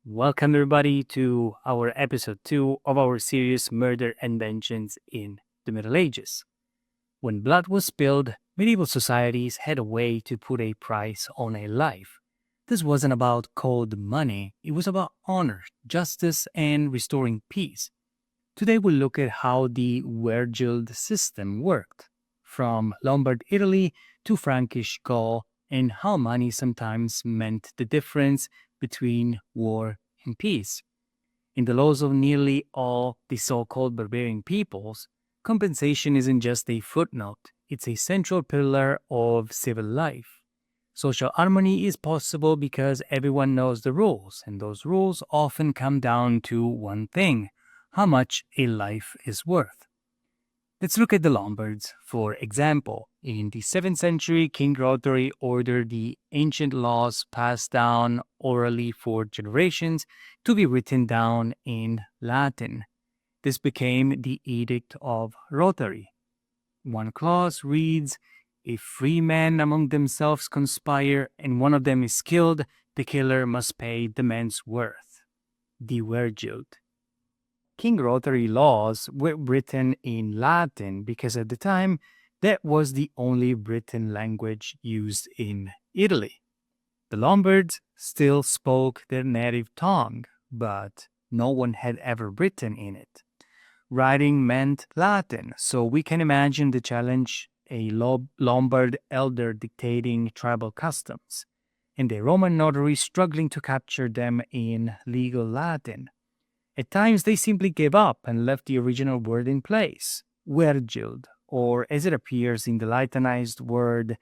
Welcome, everybody, to our episode 2 of our series Murder and Vengeance in the Middle Ages. When blood was spilled, medieval societies had a way to put a price on a life. This wasn't about cold money, it was about honor, justice, and restoring peace. Today, we'll look at how the Wergild system worked, from Lombard Italy to Frankish Gaul, and how money sometimes meant the difference between war and peace. In the laws of nearly all the so called barbarian peoples, compensation isn't just a footnote, it's a central pillar of civil life. Social harmony is possible because everyone knows the rules, and those rules often come down to one thing: how much a life is worth. Let's look at the Lombards. For example, in the 7th century, King Rotary ordered the ancient laws passed down orally for generations to be written down in Latin. This became the Edict of Rotary. One clause reads, "If three men among themselves conspire and one of them is killed, the killer must pay the man's worth." The Wergild. King Rotary laws were written in Latin because at the time that was the only written language used in Italy. The Lombards still spoke their native tongue, but no one had ever written in it. Writing meant Latin, so we can imagine the challenge: a Lombard elder dictating tribal customs, and a Roman notary struggling to capture them in legal Latin. At times, they simply gave up and left the original word in place, Wergild, or as it appears in the Latinized word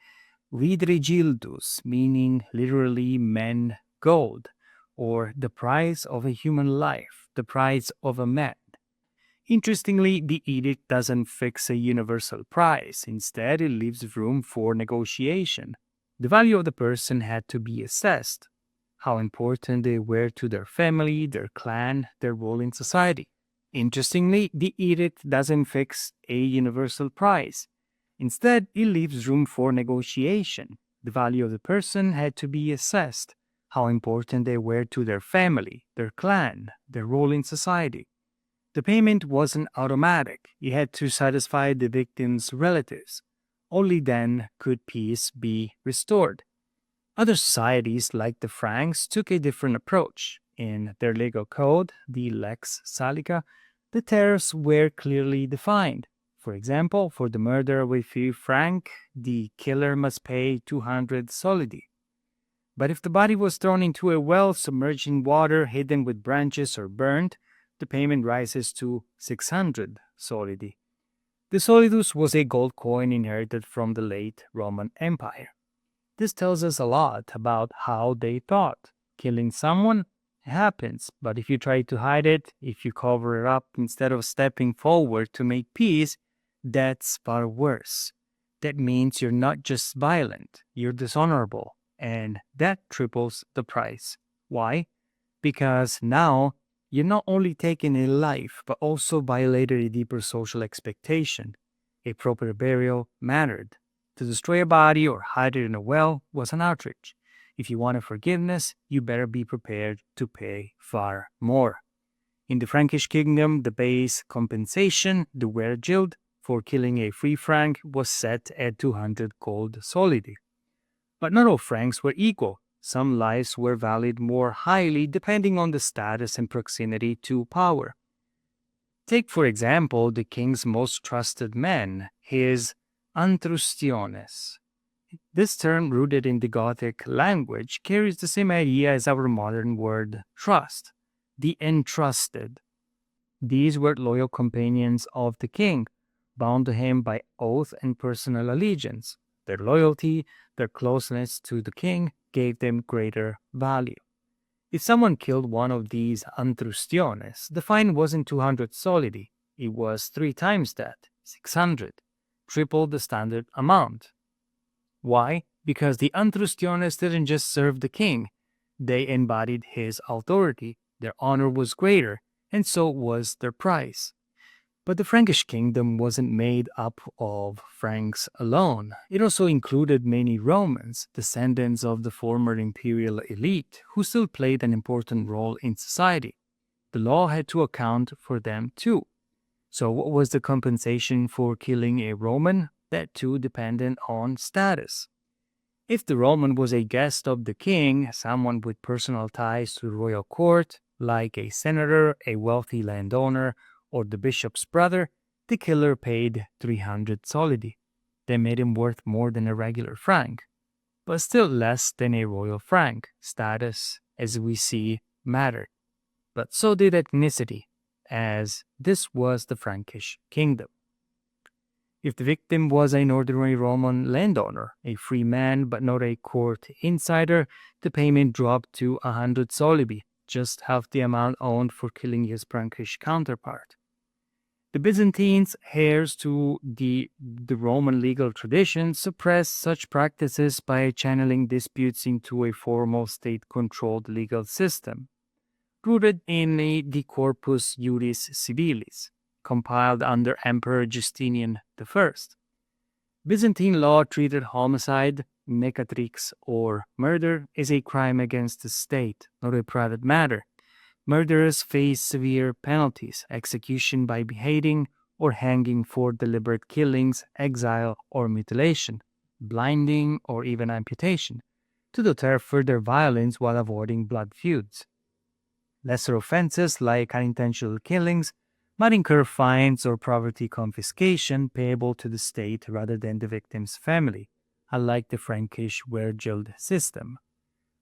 Vidrigildus, meaning literally men gold, or the price of a human life, the price of a man. Interestingly, the edict doesn't fix a universal price. Instead, it leaves room for negotiation. The value of the person had to be assessed, how important they were to their family, their clan, their role in society. Interestingly, the edict doesn't fix a universal price. Instead, it leaves room for negotiation. The value of the person had to be assessed, how important they were to their family, their clan, their role in society. The payment wasn't automatic. It had to satisfy the victim's relatives. Only then could peace be restored. Other societies, like the Franks, took a different approach. In their legal code, the Lex Salica, the terms were clearly defined. For example, for the murder of a free Frank, the killer must pay 200 solidi. But if the body was thrown into a well submerged in water, hidden with branches, or burned, the payment rises to 600 solidi. The solidus was a gold coin inherited from the late Roman Empire. This tells us a lot about how they thought. Killing someone happens, but if you try to hide it, if you cover it up instead of stepping forward to make peace, that's far worse. That means you're not just violent, you're dishonorable, and that triples the price. Why? Because now you're not only taking a life, but also violated a deeper social expectation. A proper burial mattered. To destroy a body or hide it in a well was an outrage. If you wanted forgiveness, you better be prepared to pay far more. In the Frankish kingdom, the base compensation, the Wergild, for killing a free Frank was set at 200 gold solidi. But not all Franks were equal. Some lives were valued more highly depending on the status and proximity to power. Take, for example, the king's most trusted man, his antrustiones. This term, rooted in the Gothic language, carries the same idea as our modern word trust, the entrusted. These were loyal companions of the king, bound to him by oath and personal allegiance. Their loyalty, their closeness to the king, gave them greater value. If someone killed one of these antrustiones, the fine wasn't 200 solidi, it was 3 times that, 600. Triple the standard amount. Why? Because the antrustiones didn't just serve the king, they embodied his authority, their honor was greater, and so was their price. But the Frankish kingdom wasn't made up of Franks alone. It also included many Romans, descendants of the former imperial elite, who still played an important role in society. The law had to account for them too. So, what was the compensation for killing a Roman? That too depended on status. If the Roman was a guest of the king, someone with personal ties to the royal court, like a senator, a wealthy landowner, or the bishop's brother, the killer paid 300 solidi. That made him worth more than a regular franc, but still less than a royal franc. Status, as we see, mattered. But so did ethnicity, as this was the Frankish kingdom. If the victim was an ordinary Roman landowner, a free man but not a court insider, the payment dropped to 100 solibi, just half the amount owed for killing his Frankish counterpart. The Byzantines, heirs to the Roman legal tradition, suppressed such practices by channeling disputes into a formal state-controlled legal system, rooted in the Corpus Juris Civilis, compiled under Emperor Justinian I. Byzantine law treated homicide, mecatrix, or murder as a crime against the state, not a private matter. Murderers face severe penalties, execution by beheading or hanging for deliberate killings, exile or mutilation, blinding or even amputation, to deter further violence while avoiding blood feuds. Lesser offenses like unintentional killings might incur fines or property confiscation payable to the state rather than the victim's family, unlike the Frankish Wergild system.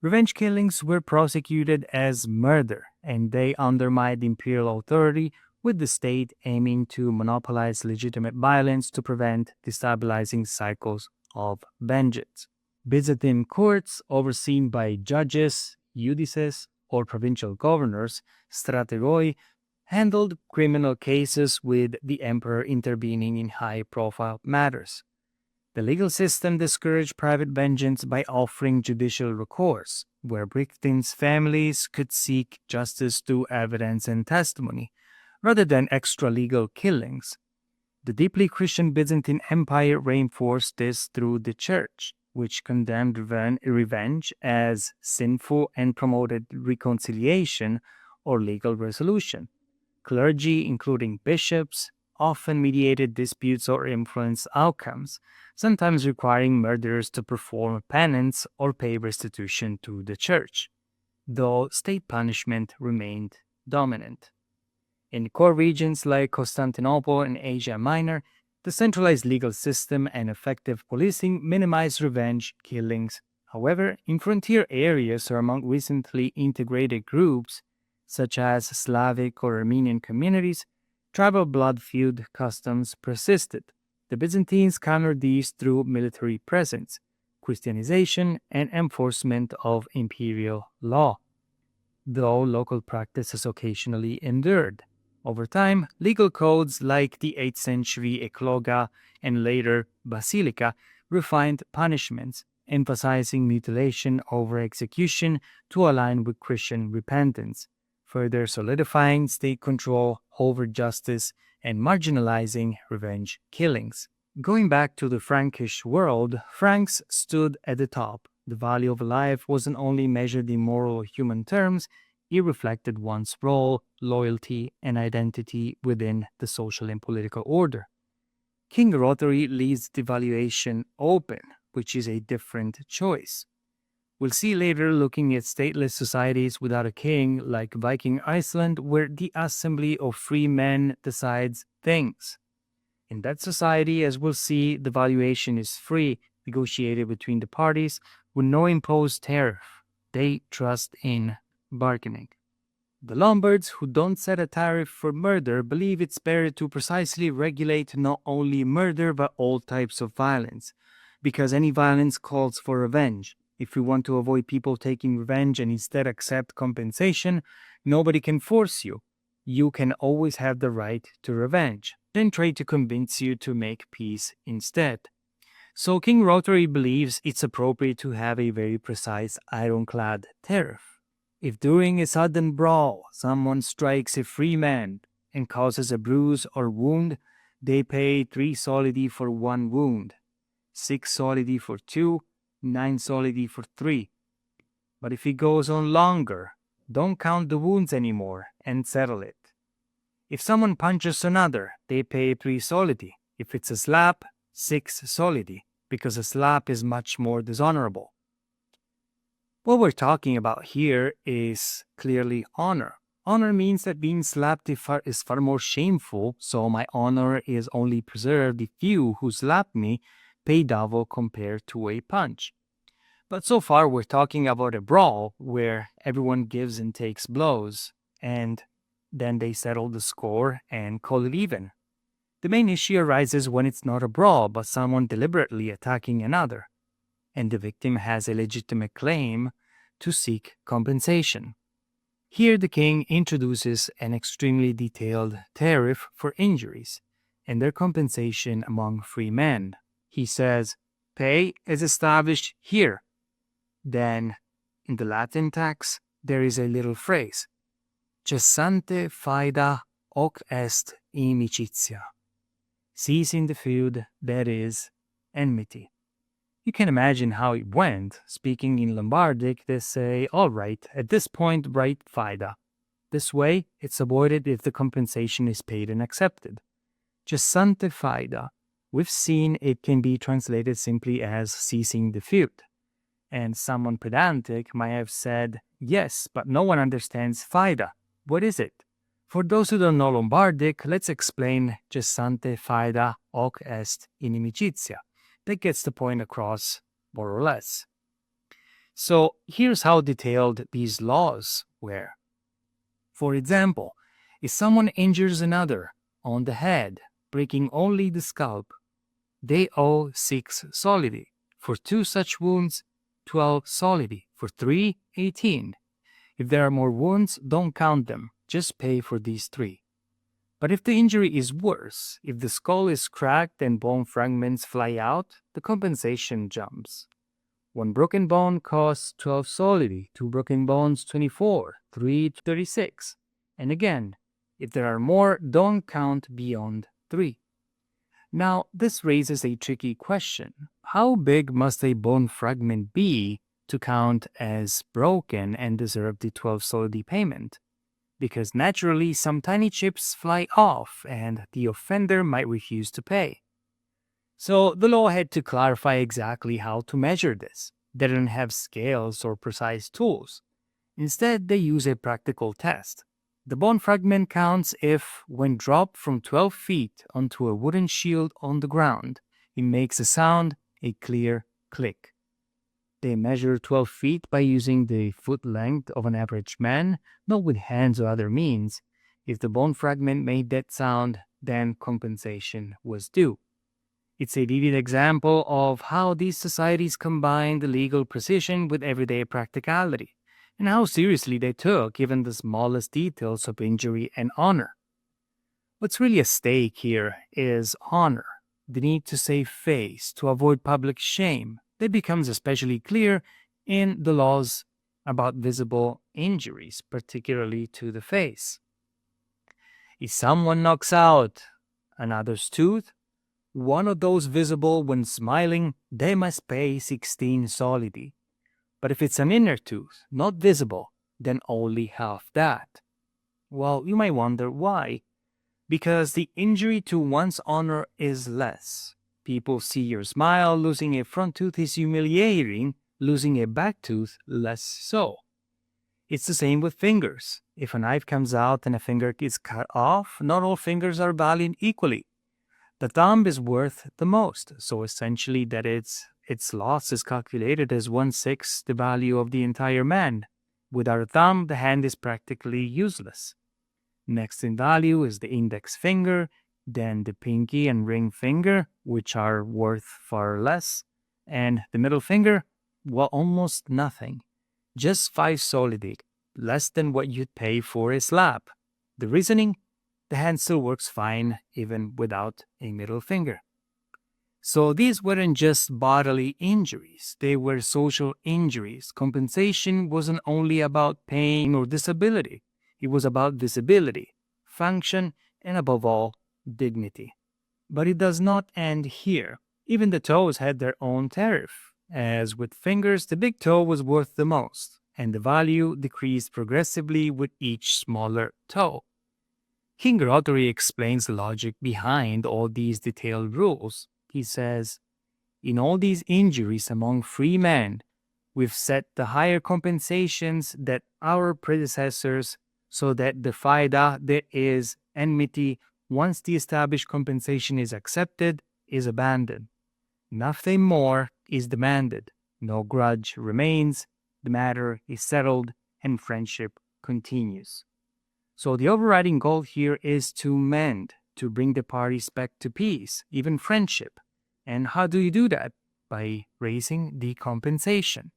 Revenge killings were prosecuted as murder, and they undermined imperial authority, with the state aiming to monopolize legitimate violence to prevent destabilizing cycles of vengeance. Byzantine courts, overseen by judges, judices, or provincial governors, strategoi, handled criminal cases with the emperor intervening in high-profile matters. The legal system discouraged private vengeance by offering judicial recourse, where victims' families could seek justice through evidence and testimony, rather than extra-legal killings. The deeply Christian Byzantine Empire reinforced this through the Church, which condemned revenge as sinful and promoted reconciliation or legal resolution. Clergy, including bishops, often mediated disputes or influenced outcomes, sometimes requiring murderers to perform penance or pay restitution to the church, though state punishment remained dominant. In core regions like Constantinople and Asia Minor, the centralized legal system and effective policing minimized revenge killings. However, in frontier areas or among recently integrated groups, such as Slavic or Armenian communities, tribal blood feud customs persisted. The Byzantines countered these through military presence, Christianization, and enforcement of imperial law, though local practices occasionally endured. Over time, legal codes like the 8th century Ecloga and later Basilica refined punishments, emphasizing mutilation over execution to align with Christian repentance, further solidifying state control over justice and marginalizing revenge killings. Going back to the Frankish world, Franks stood at the top. The value of life wasn't only measured in moral or human terms, it reflected one's role, loyalty, and identity within the social and political order. King Rotary leaves the valuation open, which is a different choice. We'll see later looking at stateless societies without a king like Viking Iceland, where the assembly of free men decides things. In that society, as we'll see, the valuation is free, negotiated between the parties with no imposed tariff. They trust in bargaining. The Lombards, who don't set a tariff for murder, believe it's better to precisely regulate not only murder but all types of violence, because any violence calls for revenge. If we want to avoid people taking revenge and instead accept compensation, nobody can force you. You can always have the right to revenge, then try to convince you to make peace instead. So King Rotary believes it's appropriate to have a very precise ironclad tariff. If during a sudden brawl someone strikes a free man, and causes a bruise or wound, they pay 3 solidi for 1 wound, 6 solidi for 2, 9 solidi for 3. But if it goes on longer, don't count the wounds anymore and settle it. If someone punches another, they pay 3 solidi. If it's a slap, 6 solidi, because a slap is much more dishonorable. What we're talking about here is clearly honor. Honor means that being slapped is far more shameful, so my honor is only preserved if you who slapped me pay double compared to a punch. But so far we're talking about a brawl where everyone gives and takes blows, and then they settle the score and call it even. The main issue arises when it's not a brawl, but someone deliberately attacking another, and the victim has a legitimate claim to seek compensation. Here the king introduces an extremely detailed tariff for injuries and their compensation among free men. He says, pay is established here. Then, in the Latin text, there is a little phrase, cessante faida hoc est inimicitia. Ceasing the feud, that is, enmity. You can imagine how it went. Speaking in Lombardic, they say, all right, at this point, write faida. This way, it's avoided if the compensation is paid and accepted. Cessante faida. We've seen it can be translated simply as ceasing the feud. And someone pedantic might have said, yes, but no one understands faida. What is it? For those who don't know Lombardic, let's explain cessante faida hoc est inimicitia. That gets the point across, more or less. So here's how detailed these laws were. For example, if someone injures another on the head, breaking only the scalp, they owe 6 solidi. For 2 such wounds, 12 solidi. For 3, 18. If there are more wounds, don't count them. Just pay for these 3. But if the injury is worse, if the skull is cracked and bone fragments fly out, the compensation jumps. 1 broken bone costs 12 solidi, 2 broken bones 24, 3 36. And again, if there are more, don't count beyond 3. Now, this raises a tricky question. How big must a bone fragment be to count as broken and deserve the 12 solidi payment? Because naturally some tiny chips fly off and the offender might refuse to pay. So the law had to clarify exactly how to measure this. They didn't have scales or precise tools. Instead, they use a practical test. The bone fragment counts if, when dropped from 12 feet onto a wooden shield on the ground, it makes a sound, a clear click. They measure 12 feet by using the foot length of an average man, not with hands or other means. If the bone fragment made that sound, then compensation was due. It's a vivid example of how these societies combined legal precision with everyday practicality, and how seriously they took even the smallest details of injury and honor. What's really at stake here is honor, the need to save face, to avoid public shame. That becomes especially clear in the laws about visible injuries, particularly to the face. If someone knocks out another's tooth, one of those visible when smiling, they must pay 16 solidi. But if it's an inner tooth, not visible, then only half that. Well, you might wonder why. Because the injury to one's honor is less. People see your smile. Losing a front tooth is humiliating. Losing a back tooth, less so. It's the same with fingers. If a knife comes out and a finger is cut off, not all fingers are valued equally. The thumb is worth the most, so essentially that its loss is calculated as 1/6 the value of the entire man. Without a thumb, the hand is practically useless. Next in value is the index finger, then the pinky and ring finger, which are worth far less, and the middle finger, well, almost nothing. Just 5 solidi, less than what you'd pay for a slap. The reasoning? The hand still works fine even without a middle finger. So these weren't just bodily injuries, they were social injuries. Compensation wasn't only about pain or disability, it was about visibility. function, and above all, dignity. But it does not end here. Even the toes had their own tariff. As with fingers, the big toe was worth the most, and the value decreased progressively with each smaller toe. King Rotary explains the logic behind all these detailed rules. He says, in all these injuries among free men, we've set the higher compensations that our predecessors, so that the faida, that is enmity, once the established compensation is accepted, is abandoned. Nothing more is demanded. No grudge remains. The matter is settled and friendship continues. So the overriding goal here is to mend, to bring the parties back to peace, even friendship. And how do you do that? By raising the compensation.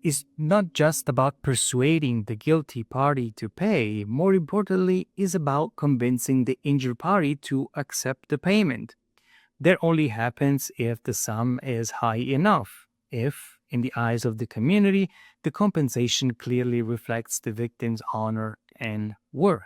It's not just about persuading the guilty party to pay, more importantly, is about convincing the injured party to accept the payment. That only happens if the sum is high enough, if, in the eyes of the community, the compensation clearly reflects the victim's honor and worth.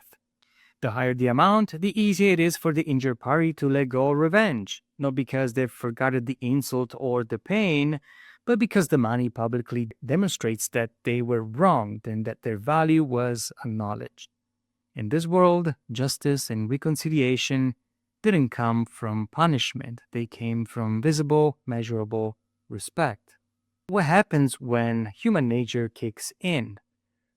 The higher the amount, the easier it is for the injured party to let go of revenge, not because they've forgotten the insult or the pain, but because the money publicly demonstrates that they were wronged and that their value was acknowledged. In this world, justice and reconciliation didn't come from punishment, they came from visible, measurable respect. What happens when human nature kicks in?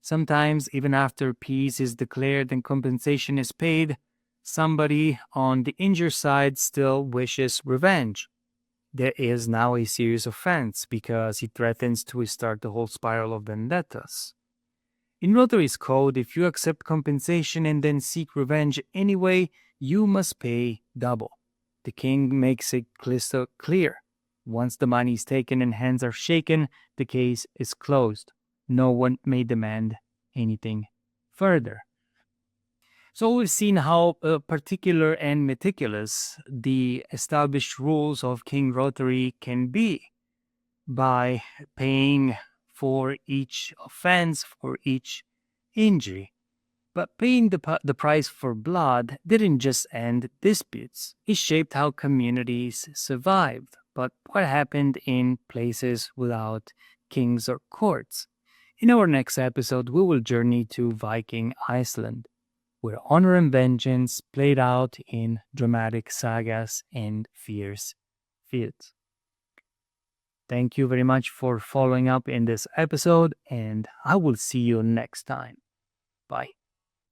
Sometimes, even after peace is declared and compensation is paid, somebody on the injured side still wishes revenge. There is now a serious offense because he threatens to start the whole spiral of vendettas. In Rotary's code, if you accept compensation and then seek revenge anyway, you must pay double. The king makes it crystal clear. Once the money is taken and hands are shaken, the case is closed. No one may demand anything further. So we've seen how particular and meticulous the established rules of King Rotary can be by paying for each offense, for each injury. But paying the price for blood didn't just end disputes. It shaped how communities survived. But what happened in places without kings or courts? In our next episode, we will journey to Viking Iceland, where honor and vengeance played out in dramatic sagas and fierce feuds. Thank you very much for following up in this episode, and I will see you next time. Bye.